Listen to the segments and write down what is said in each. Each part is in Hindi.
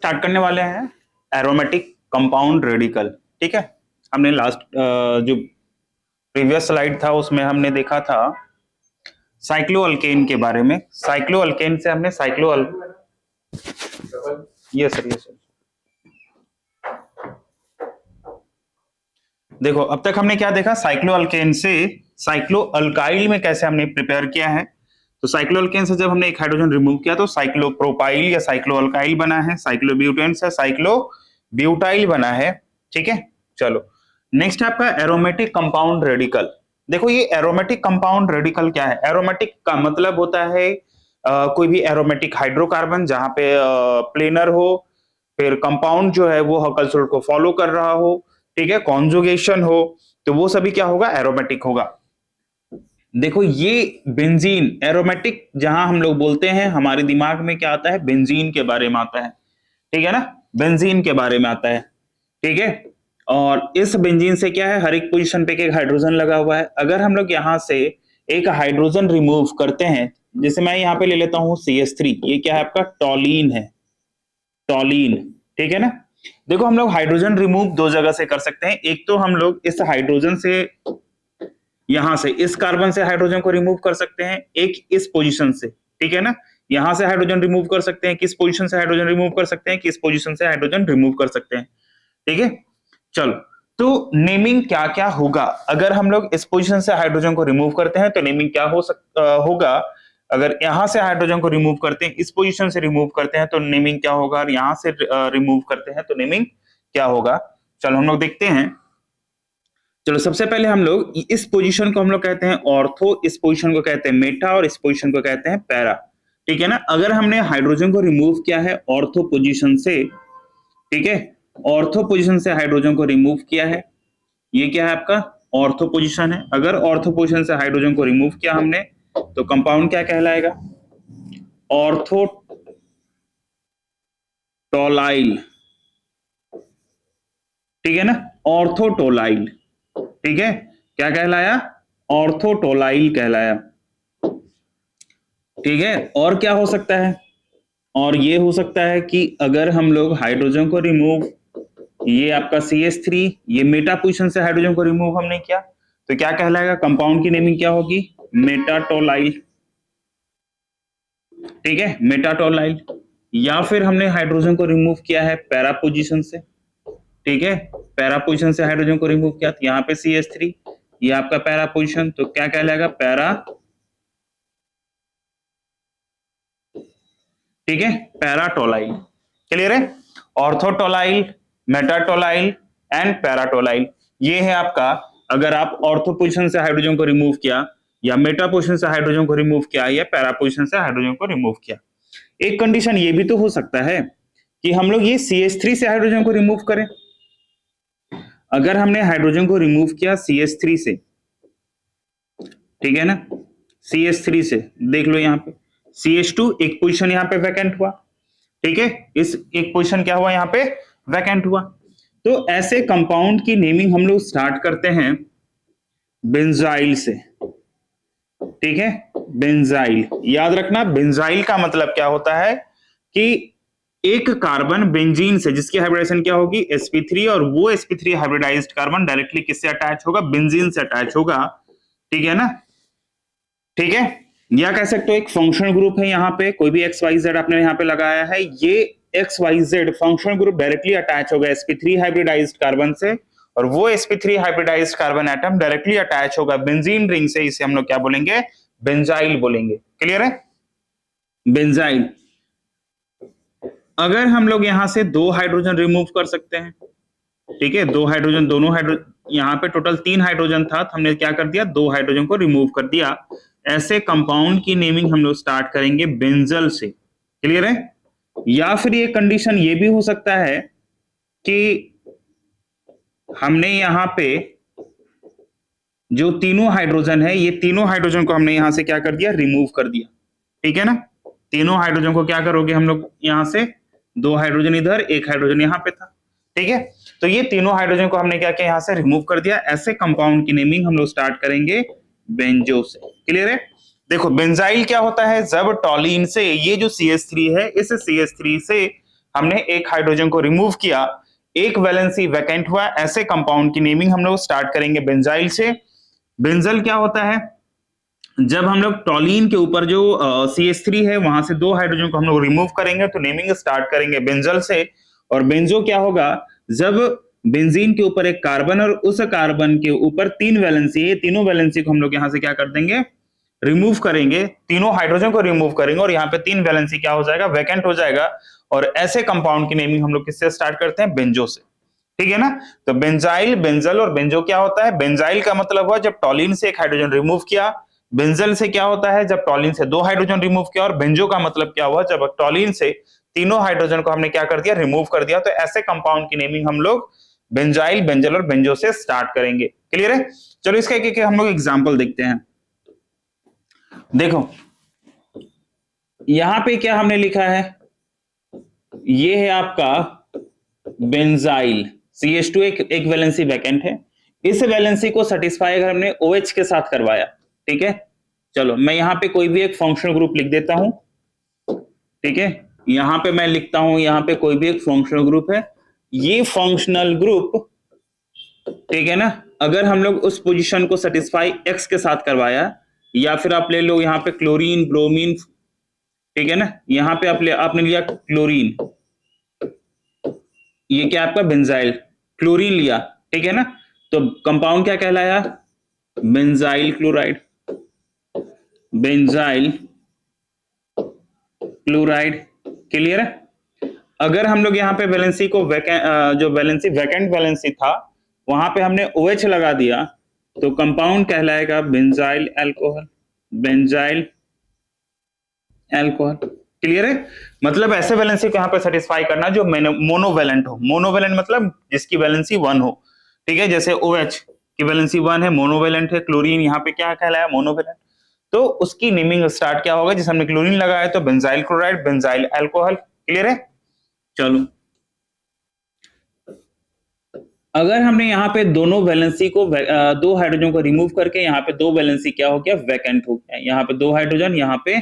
स्टार्ट करने वाले हैं एरोमेटिक कंपाउंड रेडिकल। ठीक है, हमने लास्ट जो प्रीवियस स्लाइड था उसमें हमने देखा था साइक्लोअल्केन के बारे में। साइक्लोअल्केन से हमने ये सर देखो अब तक हमने क्या देखा, साइक्लोअल्केन से साइक्लोअल्काइल में कैसे हमने प्रिपेयर किया है। तो साइक्लोअल्केन से जब हमने एक हाइड्रोजन रिमूव किया तो साइक्लोप्रोपाइल या साइक्लोअल्काइल बना है, साइक्लोब्यूटेन से साइक्लोब्यूटाइल बना है। ठीक है, चलो नेक्स्ट है आपका एरोमेटिक कंपाउंड रेडिकल। देखो ये एरोमेटिक कंपाउंड रेडिकल क्या है। एरोमेटिक का मतलब होता है कोई भी एरोमेटिक हाइड्रोकार्बन जहां पे प्लेनर हो, फिर कंपाउंड जो है वो हकल सोल्ट को फॉलो कर रहा हो, ठीक है, कॉन्जुगेशन हो, तो वो सभी क्या होगा, एरोमेटिक होगा। देखो ये बेंजीन एरोमेटिक जहां हम लोग बोलते हैं हमारे दिमाग में क्या आता है, बेंजीन के बारे में आता है। ठीक है ना, बेंजीन के बारे में आता है। ठीक है, और इस बेंजीन से क्या है, हर एक पोजीशन पे एक हाइड्रोजन लगा हुआ है। अगर हम लोग यहां से एक हाइड्रोजन रिमूव करते हैं, जैसे मैं यहां पे ले लेता हूं CH3, ये क्या है आपका, टॉलीन है, टॉलीन। ठीक है ना, देखो हम लोग हाइड्रोजन रिमूव दो जगह से कर सकते हैं। एक तो हम लोग इस हाइड्रोजन से, यहां से इस कार्बन से हाइड्रोजन को रिमूव कर सकते हैं, एक इस पोजीशन से। ठीक है ना, यहां से हाइड्रोजन रिमूव कर सकते हैं, किस पोजीशन से हाइड्रोजन रिमूव कर सकते हैं, किस पोजीशन से हाइड्रोजन रिमूव कर सकते हैं। ठीक है, चलो तो नेमिंग क्या क्या होगा अगर हम लोग इस पोजीशन से हाइड्रोजन को रिमूव करते हैं, तो नेमिंग क्या होगा। अगर यहां से हाइड्रोजन को रिमूव करते हैं, इस पोजीशन से रिमूव करते हैं, तो नेमिंग क्या होगा, और यहां से रिमूव करते हैं तो नेमिंग क्या होगा। चलो हम लोग देखते हैं। चलो सबसे पहले हम लोग इस पोजीशन को हम लोग कहते हैं ऑर्थो, इस पोजीशन को कहते हैं मेटा, और इस पोजीशन को कहते हैं पैरा। ठीक है ना, अगर हमने हाइड्रोजन को रिमूव किया है ऑर्थो पोजीशन से, ठीक है, ऑर्थो पोजीशन से हाइड्रोजन को रिमूव किया है, ये क्या है आपका ऑर्थो पोजीशन है। अगर ऑर्थो पोजीशन से हाइड्रोजन को रिमूव किया हमने, तो कंपाउंड क्या कहलाएगा, ऑर्थो टोलाइल। ठीक है ना, ऑर्थोटोलाइल। ठीक है, क्या कहलाया, ऑर्थोटोलाइल कहलाया। ठीक है, और क्या हो सकता है, और ये हो सकता है कि अगर हम लोग हाइड्रोजन को रिमूव, ये आपका CH3, ये मेटा पोजीशन से हाइड्रोजन को रिमूव हमने किया, तो क्या कहलाएगा, कंपाउंड की नेमिंग क्या होगी, मेटाटोलाइल। ठीक है, मेटाटोलाइल। या फिर हमने हाइड्रोजन को रिमूव किया है पैरा पोजीशन से, ठीक है, पैरा पोजीशन से हाइड्रोजन को रिमूव किया, तो यहाँ पे CH3, ये आपका पैरा पोजीशन, तो क्या कहलाएगा, पैरा। ठीक है, पैराटोलाइल। क्लियर है, ऑर्थोटोलाइल, मेटाटोलाइल एंड पैराटोलाइल, ये है आपका। अगर आप ऑर्थो पोजीशन से हाइड्रोजन को रिमूव किया, या मेटा पोजीशन से हाइड्रोजन को रिमूव किया, या पैरा पोजीशन से हाइड्रोजन को रिमूव किया। एक कंडीशन ये भी तो हो सकता है कि हम लोग ये CH3 से हाइड्रोजन को रिमूव करें। अगर हमने हाइड्रोजन को रिमूव किया CH3 से, ठीक है ना, CH3 से, देख लो यहाँ पे CH2 एक पोजीशन यहाँ पे वैकेंट हुआ। ठीक है, इस एक पोजीशन क्या हुआ, यहाँ पे वैकेंट हुआ। तो ऐसे कंपाउंड की नेमिंग हम लोग स्टार्ट करते हैं बेंजाइल से। ठीक है, बेंजाइल, याद रखना बेंजाइल का मतलब क्या होता है कि एक कार्बन बेंजीन से जिसकी हाइब्रिडाइजेशन क्या होगी, sp3, और वो sp3 हाइब्रिडाइज्ड कार्बन डायरेक्टली किससे अटैच होगा, बेंजीन से अटैच होगा। ठीक है ना, ठीक है, या कह सकते हो एक फंक्शनल ग्रुप है, यहाँ पे कोई भी XYZ आपने यहाँ पे लगाया है, ये XYZ functional group directly attach होगा sp3 हाइब्रिडाइज्ड कार्बन से, और वो sp3 hybridised carbon atom directly attach होगा बेंजीन रिंग से, इसे हम लोग क्या बोलेंगे, बेंजाइल बोलेंगे। क्लियर है, बेंजाइल। अगर हम लोग यहां से दो हाइड्रोजन रिमूव कर सकते हैं, ठीक है, दो हाइड्रोजन, दोनों हाइड्रोजन, यहाँ पे टोटल 3 हाइड्रोजन था, तो हमने क्या कर दिया, 2 हाइड्रोजन को रिमूव कर दिया। ऐसे कंपाउंड की नेमिंग हम लोग स्टार्ट करेंगे बेंजल से। क्लियर है, या फिर ये कंडीशन ये भी हो सकता है कि हमने यहाँ पे जो तीनों हाइड्रोजन है, ये तीनों हाइड्रोजन को हमने यहां से क्या कर दिया, रिमूव कर दिया। ठीक है ना, तीनों हाइड्रोजन को क्या करोगे हम लोग, यहां से 2 हाइड्रोजन इधर, 1 हाइड्रोजन यहाँ पे था। ठीक है, तो ये तीनों हाइड्रोजन को हमने क्या किया, यहां से रिमूव कर दिया। ऐसे कंपाउंड की नेमिंग हम लोग स्टार्ट करेंगे बेंजो से। क्लियर है, देखो बेंजाइल क्या होता है, जब टॉलीन से ये जो CH3 है, इस CH3 से हमने एक हाइड्रोजन को रिमूव किया, एक वैलेंसी वैकेंट हुआ, ऐसे कंपाउंड की नेमिंग हम लोग स्टार्ट करेंगे बेंजाइल से। बेंजल क्या होता है? जब हम लोग टॉलीन के ऊपर जो CH3 है वहां से 2 हाइड्रोजन को हम लोग रिमूव करेंगे तो नेमिंग स्टार्ट करेंगे बेंजल से। और बेंजो क्या होगा? जब बेंजीन के ऊपर एक कार्बन और उस कार्बन के ऊपर 3 वैलेंसी है, तीनों वैलेंसी को हम लोग यहां से क्या कर देंगे? रिमूव करेंगे, तीनों हाइड्रोजन को रिमूव करेंगे और यहाँ पे 3 वैलेंसी क्या हो जाएगा? वैकेंट हो जाएगा। और ऐसे कंपाउंड की नेमिंग हम लोग किससे स्टार्ट करते हैं? बेंजो से। ठीक है ना? तो बेंजाइल, बेंजल और बेंजो क्या होता है? बेंजाइल का मतलब हुआ जब टॉलीन से एक हाइड्रोजन रिमूव किया। बेंजल से क्या होता है? जब टॉलीन से 2 हाइड्रोजन रिमूव किया। और बेंजो का मतलब क्या हुआ? जब टॉलीन से तीनों हाइड्रोजन को हमने क्या कर दिया? रिमूव कर दिया। तो ऐसे कंपाउंड की नेमिंग हम लोग बेंजाइल, बेंजल और बेंजो से स्टार्ट करेंगे। क्लियर है? चलो इसका एक हम लोग एग्जाम्पल देखते हैं। देखो यहां पे क्या हमने लिखा है? ये है आपका बेंजाइल, CH2 एक वैलेंसी वैकेंट है। इस वैलेंसी को सेटिस्फाई अगर हमने OH के साथ करवाया, ठीक है, चलो मैं यहां पे कोई भी एक फंक्शनल ग्रुप लिख देता हूं। ठीक है, यहां पे मैं लिखता हूं, यहां पे कोई भी एक फंक्शनल ग्रुप है। ये फंक्शनल ग्रुप, ठीक है ना, अगर हम लोग उस पोजीशन को सेटिस्फाई X के साथ करवाया, या फिर आप ले लो यहां पे क्लोरीन, ब्रोमीन, ठीक है ना, यहां पे आपने लिया क्लोरीन, ये क्या आपका बेंजाइल, क्लोरीन लिया, ठीक है ना, तो कंपाउंड क्या कहलाया? Benzyl chloride, benzyl chloride. Clear है? अगर हम लोग यहाँ पे वैलेंसी को जो वैलेंसी वैकेंट वैलेंसी था वहां पे हमने OH लगा दिया तो कंपाउंड कहलाएगा benzyl alcohol, benzyl alcohol. Clear है? मतलब ऐसे वैलेंसी को यहाँ पे सेटिस्फाई करना जो मोनोवैलेंट हो। मोनोवैलेंट मतलब जिसकी वैलेंसी 1 हो। ठीक है, जैसे OH की वैलेंसी 1 है, मोनोवैलेंट है। क्लोरीन यहाँ पे क्या कहलाया? मोनोवैलेंट। तो उसकी नेमिंग स्टार्ट क्या होगा? जिसे हमने क्लोरीन लगाया तो benzyl chloride, benzyl alcohol. Clear है? चलो अगर हमने यहाँ पे दोनों वैलेंसी को 2 हाइड्रोजन को रिमूव करके यहाँ पे 2 वैलेंसी क्या हो गया? वैकेंट हो गया। यहाँ पे 2 हाइड्रोजन, यहाँ पे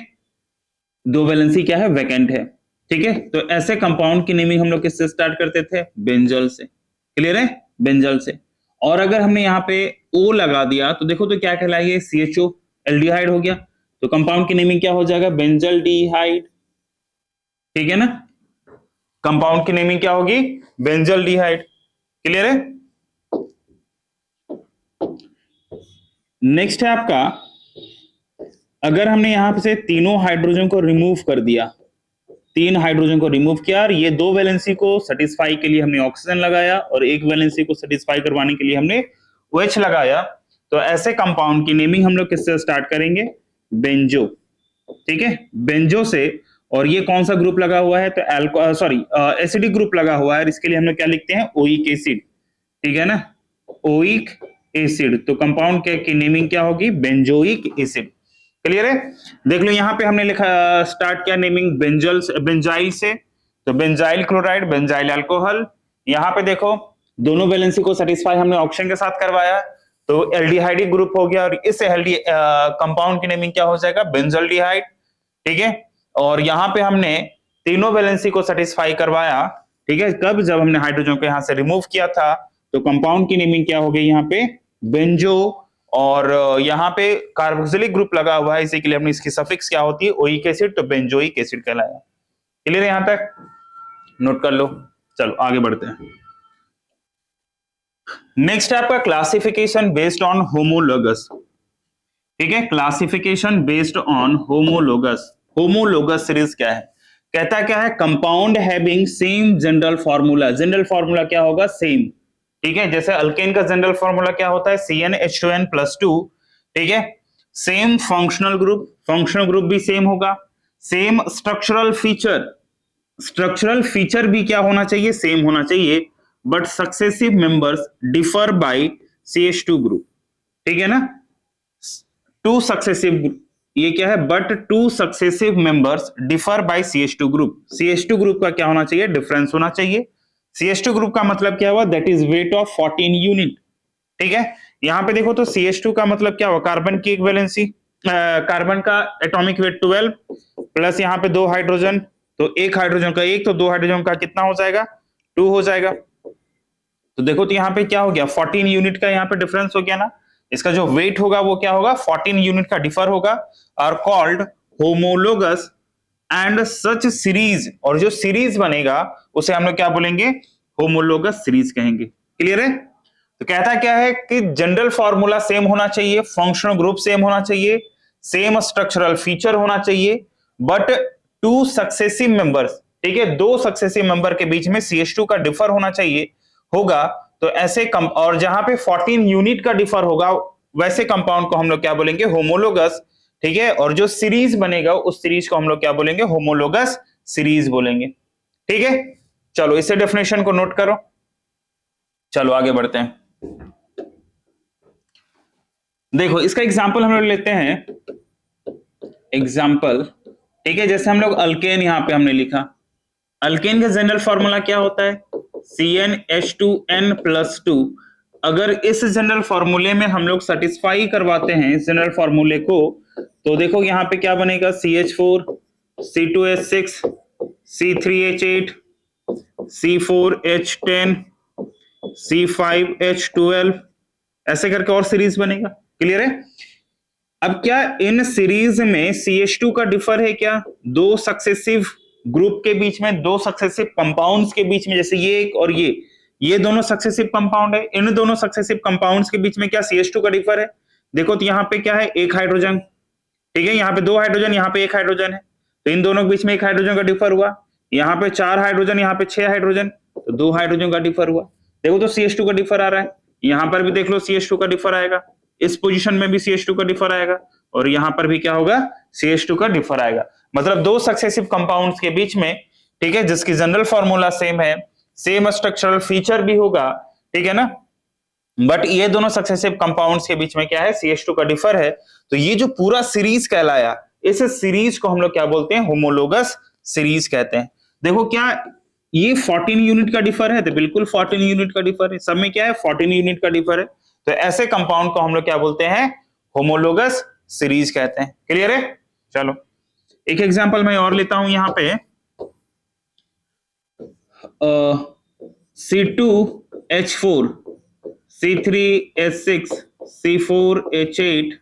2 वैलेंसी क्या है? वैकेंट है। ठीक है, तो ऐसे कंपाउंड की नेमिंग हम लोग किससे स्टार्ट करते थे? बेंजल से। क्लियर है? बेंजल से। और अगर हमने यहाँ पे O लगा दिया तो देखो तो क्या कहलाएगा? CHO, एल्डिहाइड हो गया। तो कंपाउंड की नेमिंग क्या हो जाएगा? बेंजल डिहाइड। ठीक है ना, कंपाउंड की नेमिंग क्या होगी? बेंजल डिहाइड। क्लियर है? नेक्स्ट है आपका, अगर हमने यहां से तीनों हाइड्रोजन को रिमूव कर दिया, 3 हाइड्रोजन को रिमूव किया और ये 2 वैलेंसी को सेटिस्फाई के लिए हमने ऑक्सीजन लगाया और 1 वैलेंसी को सेटिस्फाई करवाने के लिए हमने OH लगाया, तो ऐसे कंपाउंड की नेमिंग हम लोग किससे स्टार्ट करेंगे? बेंजो। ठीक है, बेंजो से। और ये कौन सा ग्रुप लगा हुआ है? तो एसिडिक ग्रुप लगा हुआ है। इसके लिए हम लोग क्या लिखते हैं? Oic acid. ठीक है ना, ओइक एसिड। तो कंपाउंड की नेमिंग क्या होगी? Benzoic acid. क्लियर है? देख लो यहाँ पे हमने लिखा स्टार्ट किया नेमिंग बेंजाइल से, तो बेंजाइल क्लोराइड, बेंजाइल अल्कोहल। यहाँ पे देखो दोनों वैलेंसी को सेटिस्फाई हमने ऑक्सीजन के साथ करवाया तो एल्डिहाइडिक ग्रुप हो गया और इस कंपाउंड की नेमिंग क्या हो जाएगा? बेंजल्डिहाइड। ठीक है, और यहाँ पे हमने तीनों वैलेंसी को सेटिस्फाई करवाया। ठीक है, कब? जब हमने हाइड्रोजन को यहाँ से रिमूव किया था। तो कंपाउंड की नेमिंग क्या हो गई यहाँ पे? बेंजो। और यहाँ पे कार्बोक्सिलिक ग्रुप लगा हुआ है, इसी के लिए हमने इसकी सफिक्स क्या होती है? ओइक एसिड, तो बेंजोइक एसिड कहलाया। क्लियर है? यहां तक नोट कर लो। चलो आगे बढ़ते हैं। नेक्स्ट है आपका क्लासिफिकेशन बेस्ड ऑन होमोलोगस। ठीक है, classification based on homologous. Homologous series क्या है? कहता क्या है? Compound having same general formula. General formula क्या होगा? सेम। ठीक है, जैसे अल्केन का जनरल फार्मूला क्या होता है? CnH2n+2। ठीक है, same functional group, functional group भी सेम होगा। Same structural feature, structural feature भी क्या होना चाहिए? सेम होना चाहिए। But successive members differ by CH2 group. ठीक है ना, टू सक्सेसिव, ये क्या है? But two successive members differ by CH2 group. CH2 group का क्या होना चाहिए? डिफरेंस होना चाहिए। CH2 ग्रुप का मतलब क्या हुआ? That is weight of 14 unit. ठीक है, यहां पे देखो तो CH2 का मतलब क्या हुआ? कार्बन की एक वैलेंसी, कार्बन का एटॉमिक वेट 12 प्लस यहाँ पे 2 हाइड्रोजन, तो एक हाइड्रोजन का एक, तो दो हाइड्रोजन का कितना हो जाएगा, 2 हो जाएगा। तो देखो तो यहाँ पे क्या हो गया, 14 यूनिट का यहाँ पे डिफरेंस हो गया ना। इसका जो वेट होगा वो क्या होगा, 14 यूनिट का डिफर होगा, और called homologous and such series, और जो सीरीज बनेगा उसे हम लोग क्या बोलेंगे, होमोलोगस सीरीज कहेंगे। क्लियर है। तो कहता क्या है कि जनरल फॉर्मूला सेम होना चाहिए, फंक्शनल ग्रुप सेम होना चाहिए, सेम स्ट्रक्चरल फीचर होना चाहिए, बट टू सक्सेसिव मेंबर्स, ठीक है, दो सक्सेसिव मेंबर के बीच में CH2 का डिफर होना चाहिए होगा। तो ऐसे और जहां पे 14 यूनिट का डिफर होगा वैसे कंपाउंड को हम लोग क्या बोलेंगे, होमोलोगस। ठीक है, और जो सीरीज बनेगा उस सीरीज को हम लोग क्या बोलेंगे, होमोलोगस सीरीज बोलेंगे। ठीक है, चलो इसे डेफिनेशन को नोट करो। चलो आगे बढ़ते हैं। देखो इसका एग्जांपल हम लोग लेते हैं, एग्जांपल, ठीक है, जैसे हम लोग अल्केन यहां पे हमने लिखा, अल्केन का जनरल फॉर्मूला क्या होता है, CnH2n+2। अगर इस जनरल फॉर्मूले में हम लोग सेटिस्फाई करवाते हैं इस जनरल फॉर्मूले को, तो देखो यहाँ पे क्या बनेगा, CH4 C2H6 C3H8 C4H10 C5H12, ऐसे करके और सीरीज बनेगा। क्लियर है। अब क्या इन सीरीज में CH2 का डिफर है क्या, दो सक्सेसिव ग्रुप के बीच में, दो सक्सेसिव कंपाउंड्स के बीच में, जैसे ये एक और ये दोनों सक्सेसिव कंपाउंड है, इन दोनों सक्सेसिव कंपाउंड्स के बीच में क्या CH2 का डिफर है। देखो तो यहाँ पे क्या है, एक हाइड्रोजन, ठीक है, यहाँ पे दो हाइड्रोजन, यहाँ पे एक हाइड्रोजन है, तो इन दोनों के बीच में एक हाइड्रोजन का डिफर हुआ। यहाँ पे 4 हाइड्रोजन, यहाँ पे 6 हाइड्रोजन, तो 2 हाइड्रोजन का डिफर हुआ। देखो तो CH2 का डिफर आ रहा है, यहाँ पर भी देख लो CH2 का डिफर आएगा, इस पोजीशन में भी CH2 का डिफर आएगा, और यहां पर भी क्या होगा, CH2 का डिफर आएगा। मतलब दो सक्सेसिव कंपाउंड्स के बीच में, ठीक है, जिसकी जनरल फॉर्मूला सेम है, सेम स्ट्रक्चरल फीचर भी होगा, ठीक है ना, बट ये दोनों सक्सेसिव कंपाउंड्स के बीच में क्या है, CH2 का डिफर है। तो ये जो पूरा सीरीज कहलाया, इस सीरीज को हम लोग क्या बोलते हैं, होमोलोगस सीरीज कहते हैं। देखो क्या ये 14 यूनिट का डिफर है, तो बिल्कुल 14 यूनिट का डिफर है, सब में क्या है 14 यूनिट का डिफर है। तो ऐसे कंपाउंड को हम लोग क्या बोलते हैं, होमोलोगस सीरीज कहते हैं। क्लियर है। चलो एक एग्जांपल मैं और लेता हूं यहां पे, C2H4 C3H6 C4H8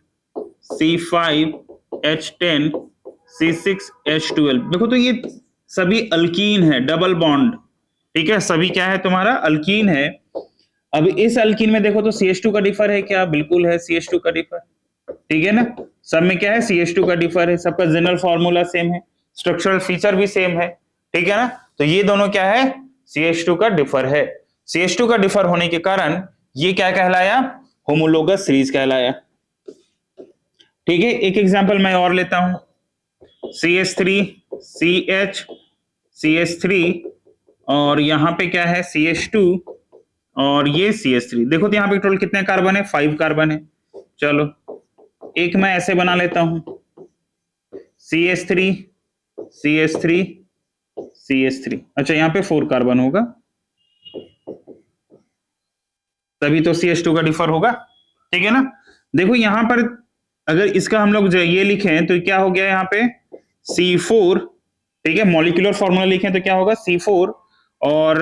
C5H10 C6H12। देखो तो ये सभी अल्कीन है, डबल बॉन्ड, ठीक है, सभी क्या है तुम्हारा, अल्कीन है। अब इस अल्कीन में देखो तो CH2 का डिफर है क्या, बिल्कुल है CH2 का डिफर, ठीक है ना, सब में क्या है CH2 का डिफर है, सबका जनरल फॉर्मूला सेम है, स्ट्रक्चरल फीचर भी सेम है, ठीक है ना। तो ये दोनों क्या है, CH2 का डिफर है। CH2 का डिफर होने के कारण ये क्या कहलाया, होमोलोगस सीरीज कहलाया। ठीक है, एक एग्जांपल मैं और लेता हूं, CH3 CH CH3, और यहां पे क्या है CH2, और ये CH3। देखो तो यहाँ पे टोटल कितने कार्बन है, 5 कार्बन है। चलो एक मैं ऐसे बना लेता हूं, CH3 CH3 CH3, अच्छा यहाँ पे 4 कार्बन होगा, तभी तो CH2 का डिफर होगा, ठीक है ना। देखो यहां पर अगर इसका हम लोग ये लिखें तो क्या हो गया, यहाँ पे C4, ठीक है, मॉलिक्यूलर फॉर्मूला लिखें तो क्या होगा, C4 और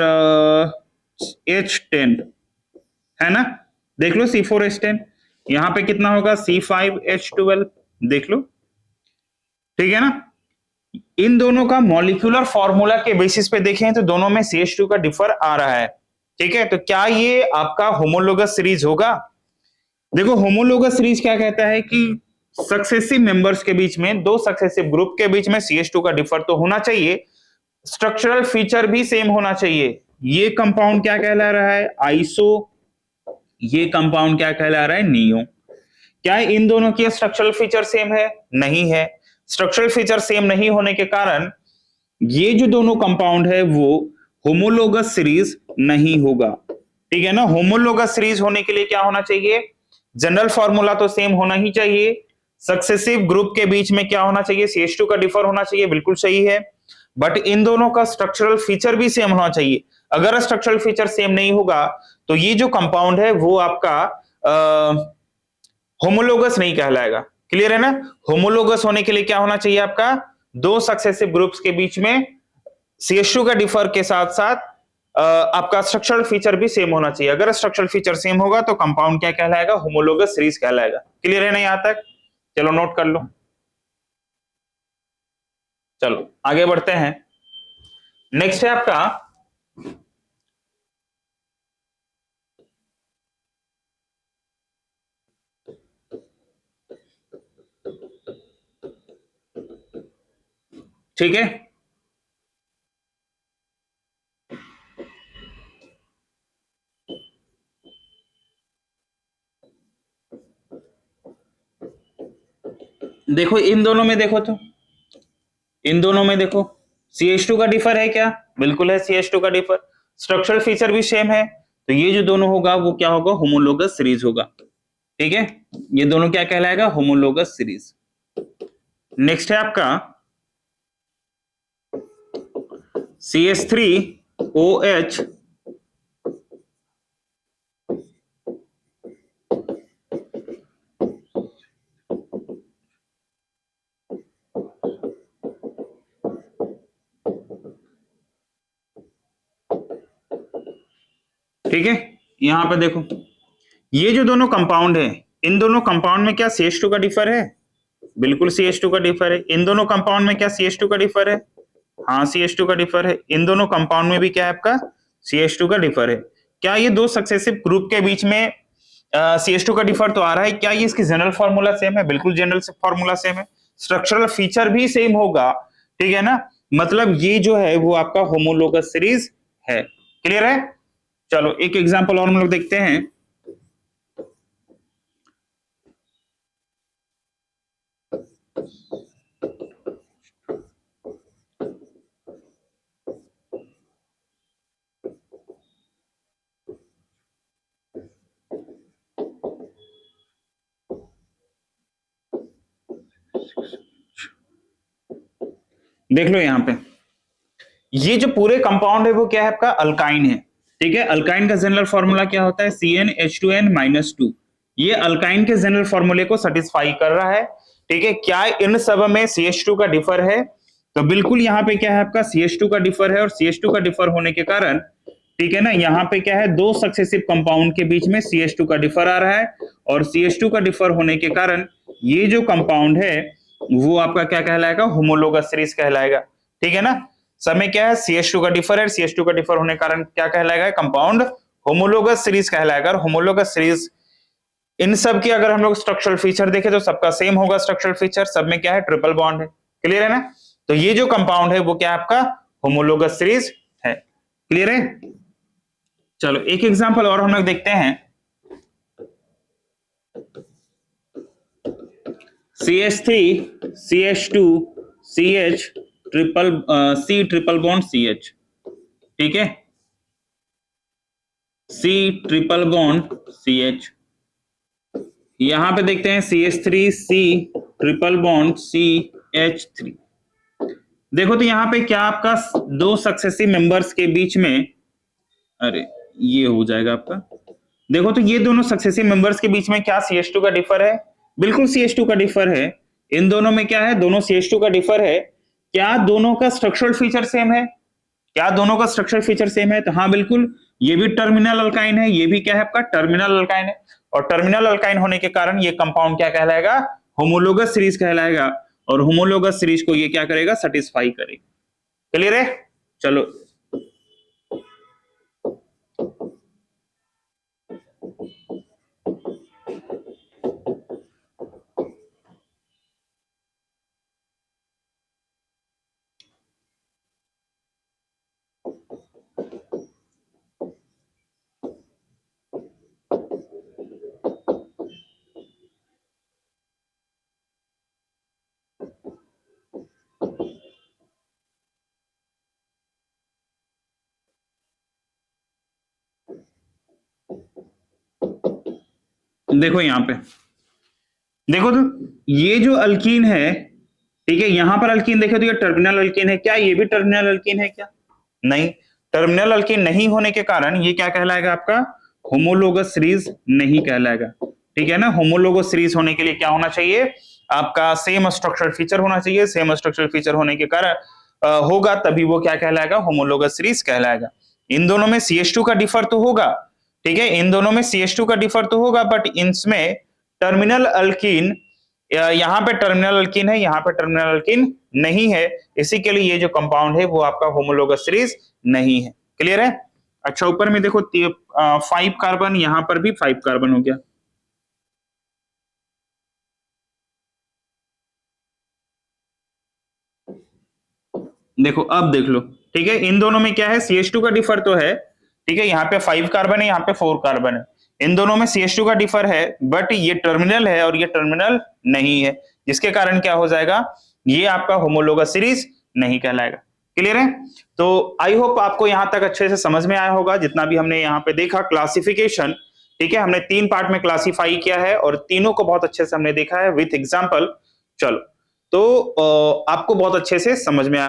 H10, है ना, देख लो C4H10, यहां पे कितना होगा, C5H12, देख लो, ठीक है ना। इन दोनों का मॉलिक्यूलर फॉर्मूला के बेसिस पे देखें तो दोनों में CH2 का डिफर आ रहा है, ठीक है। तो क्या ये आपका होमोलोगस सीरीज होगा। देखो होमोलोगस सीरीज क्या कहता है कि सक्सेसिव मेंबर्स के बीच में, दो सक्सेसिव ग्रुप के बीच में CH2 का डिफर तो होना चाहिए, स्ट्रक्चरल फीचर भी सेम होना चाहिए। ये कंपाउंड क्या कहला रहा है, आइसो, ये कंपाउंड क्या कहला रहा है, नियो। क्या इन दोनों के स्ट्रक्चरल फीचर सेम है, नहीं है। स्ट्रक्चरल फीचर सेम नहीं होने के कारण ये जो दोनों कंपाउंड है वो होमोलोगस सीरीज नहीं होगा, ठीक है ना। होमोलोगस सीरीज होने के लिए क्या होना चाहिए, जनरल फॉर्मूला तो सेम होना ही चाहिए, सक्सेसिव ग्रुप के बीच में क्या होना चाहिए, CH2 का डिफर होना चाहिए, बिल्कुल सही है, बट इन दोनों का स्ट्रक्चरल फीचर भी सेम होना चाहिए। अगर स्ट्रक्चरल फीचर सेम नहीं होगा तो ये जो कंपाउंड है वो आपका होमोलोगस नहीं कहलाएगा। क्लियर है ना। होमोलोगस होने के लिए क्या होना चाहिए आपका, दो सक्सेसिव ग्रुप्स के बीच में CH2 का डिफर के साथ साथ आपका स्ट्रक्चरल फीचर भी सेम होना चाहिए। अगर स्ट्रक्चरल फीचर सेम होगा तो कंपाउंड क्या कहलाएगा? होमोलोगस सीरीज कहलाएगा। क्लियर है ना यहां तक? चलो नोट कर लो। चलो आगे बढ़ते हैं। नेक्स्ट है आपका ठीक है, देखो इन दोनों में देखो तो इन दोनों में देखो CH2 का डिफर है क्या? बिल्कुल है CH2 का डिफर। स्ट्रक्चरल फीचर भी सेम है, तो ये जो दोनों होगा वो क्या होगा? होमोलोगस सीरीज होगा। ठीक है, ये दोनों क्या कहलाएगा? Homologous series. नेक्स्ट है आपका CH3OH ठीक है, यहां पे देखो ये जो दोनों कंपाउंड है, इन दोनों कंपाउंड में क्या CH2 का डिफर है? बिल्कुल CH2 का डिफर है। इन दोनों कंपाउंड में क्या CH2 का डिफर है? हाँ CH2 का डिफर है। इन दोनों कंपाउंड में भी क्या है आपका? CH2 का डिफर है। क्या ये दो सक्सेसिव ग्रुप के बीच में CH2 का डिफर तो आ रहा है? क्या ये इसकी जनरल फॉर्मूला सेम है? बिल्कुल जनरल फॉर्मूला सेम है। स्ट्रक्चरल फीचर भी सेम होगा, ठीक है ना? मतलब ये जो है वो आपका होमोलोगस सीरीज है। क्लियर है? चलो एक एग्जांपल और हम लोग देखते हैं। देख लो यहां पे ये जो पूरे कंपाउंड है वो क्या है आपका? अल्काइन है। ठीक है, अल्काइन का जनरल फॉर्मूला क्या होता है? CnH2n-2। ये अल्काइन के जनरल फॉर्मूले को सेटिस्फाई कर रहा है। ठीक है, क्या इन सब में CH2 का डिफर है? तो बिल्कुल यहाँ पे क्या है आपका? CH2 का डिफर है, और CH2 का डिफर होने के कारण ठीक है ना, यहाँ पे क्या है? दो सक्सेसिव कंपाउंड के बीच में CH2 का डिफर आ रहा है, और CH2 का डिफर होने के कारण ये जो कंपाउंड है वो आपका क्या कहलाएगा? होमोलोगस सीरीज कहलाएगा। ठीक है ना, सब में क्या है? CH2 का डिफर है, CH2 का डिफर होने के कारण क्या कहलाएगा? कंपाउंड होमोलोगस सीरीज कहलाएगा। और होमोलोगस सीरीज इन सब की अगर हम लोग स्ट्रक्चरल फीचर देखें तो सबका सेम होगा स्ट्रक्चरल फीचर। सब में क्या है? ट्रिपल बॉन्ड है। क्लियर है ना? तो ये जो कंपाउंड है वो क्या आपका? होमोलोगस सीरीज है। क्लियर है? चलो एक एग्जांपल और हम लोग देखते हैं। CH3 CH2 CH triple C triple bond CH। ठीक है, C ट्रिपल बॉन्ड CH। यहां पे देखते हैं CH3 C triple bond CH3। देखो तो यहाँ पे क्या आपका दो सक्सेसिव मेंबर्स के बीच में, अरे ये हो जाएगा आपका। देखो तो ये दोनों सक्सेसिव मेंबर्स के बीच में क्या CH2 का डिफर है? बिल्कुल CH2 का डिफर है। इन दोनों में क्या है? दोनों CH2 का डिफर है। क्या दोनों का स्ट्रक्चरल फीचर सेम है? क्या दोनों का स्ट्रक्चरल फीचर सेम है? तो हाँ बिल्कुल, ये भी टर्मिनल अल्काइन है, ये भी क्या है आपका? टर्मिनल अल्काइन है। और टर्मिनल अल्काइन होने के कारण ये कंपाउंड क्या कहलाएगा? होमोलोगस सीरीज कहलाएगा। और होमोलोगस सीरीज को ये क्या करेगा? सेटिस्फाई करेगा। क्लियर है? चलो देखो यहां पे देखो तो ये जो अल्कीन है, ठीक है, यहां पर अल्कीन देखे तो ये टर्मिनल अल्कीन है। क्या ये भी टर्मिनल अल्कीन है क्या? नहीं, टर्मिनल अल्कीन नहीं होने के कारण ये क्या कहलाएगा आपका? होमोलोगस सीरीज नहीं कहलाएगा। ठीक है ना, होमोलोगस सीरीज होने के लिए क्या होना चाहिए? आपका सेम स्ट्रक्चरल फीचर होना चाहिए। सेम स्ट्रक्चरल फीचर होने के कारण होगा तभी वो क्या कहलाएगा, होमोलोगस सीरीज कहलाएगा। इन दोनों में CH2 का डिफर तो होगा, ठीक है, इन दोनों में CH2 का डिफर तो होगा, बट इसमें टर्मिनल अल्कीन, यहाँ पे टर्मिनल अल्कीन है, यहाँ पे टर्मिनल अल्कीन नहीं है, इसी के लिए ये जो कंपाउंड है वो आपका होमोलोगस सीरीज नहीं है। क्लियर है? अच्छा, ऊपर में देखो 5 कार्बन, यहाँ पर भी 5 कार्बन हो गया। देखो अब देख लो, ठीक है, इन दोनों में क्या है, CH2 का डिफर तो है, ठीक है, यहाँ पे 5 कार्बन है, यहाँ पे 4 कार्बन है, इन दोनों में CH2 का डिफर है, बट ये टर्मिनल है और ये टर्मिनल नहीं है, जिसके कारण क्या हो जाएगा, ये आपका होमोलोगस सीरीज नहीं कहलाएगा। क्लियर है? तो आई होप आपको यहां तक अच्छे से समझ में आया होगा, जितना भी हमने यहाँ पे देखा क्लासिफिकेशन, ठीक है, हमने 3 पार्ट में क्लासिफाई किया है और तीनों को बहुत अच्छे से हमने देखा है विथ एग्जाम्पल। चलो, तो आपको बहुत अच्छे से समझ में आया।